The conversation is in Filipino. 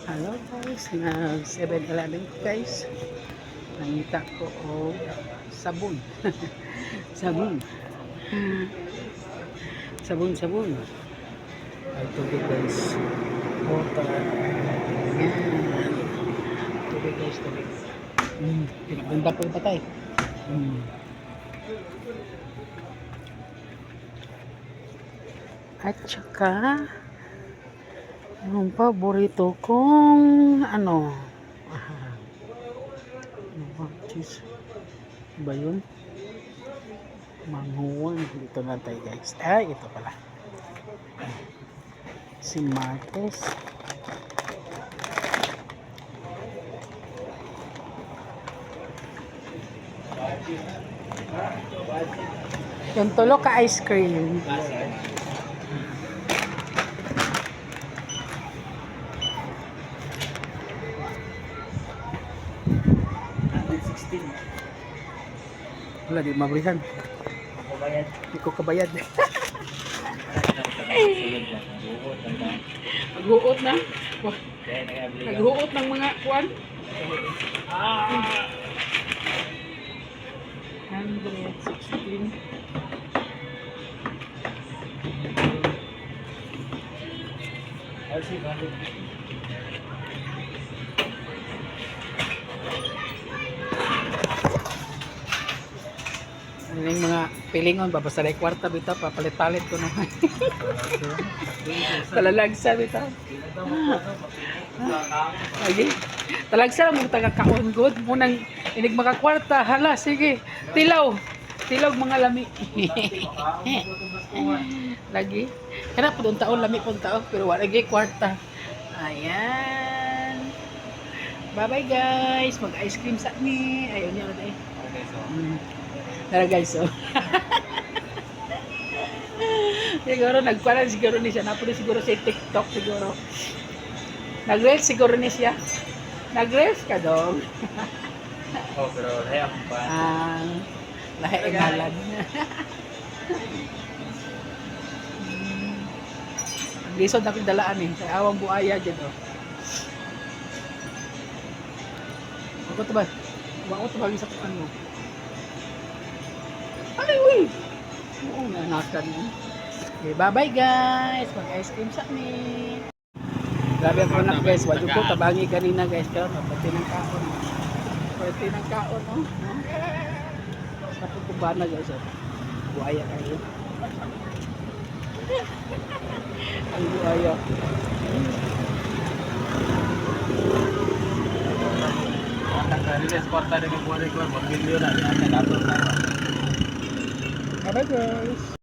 Hello guys, na 7-Eleven guys. Nangita ko o sabon. Sabon. Sabon. Ay, tubig guys. Water. Yan. Tubig guys, tubig. Pinaganda po yung patay. At saka yung paborito kong ano cheese ba yun? Manghuwan. Dito na tayo guys. Ay, ito pala si Martes. Yung tulo ka ice cream. Wala, di mabrihan. Di ko kabayad. Naghuot na. Naghuot ng mga kuwan. 116. Ano yung mga pilingon, babasalay kwarta bita, papalit-palit ko naman. Talalagsa bita. Lagi. Talagsa lang mong taga-kaon good. Munang inig makakwarta. Hala, sige. Tilaw mga lami. Lagi. Kaya po doon taon, lami po taon. Pero wala lagi kwarta. Ayan. Bye-bye guys. Mag-ice cream sa ni. Ayaw niya ulit eh. Tara guys, so. Siguro nagparan siguro ni siya. Napunin siguro sa TikTok siguro. Nag-reels siguro ni siya. Nag-reels ka dong. Oh, pero lahi akong pa. Lahi ngalan. Lisod na akong dalaan eh. Sa awang buaya dyan oh. Ako ito ba? Ako ito ba sa kuan mo? Ano yun? Oo nga, nakan mo. Okay, bye-bye guys. Mag-ice cream sa amin. Grabe ang anak guys. Wadyo ko tabangi kanina guys. Pero pati ng kaon. Pati ng kaon. Oh. Tapos kubana guys. Oh. Buaya kayo. Ang buaya. Bye-bye guys.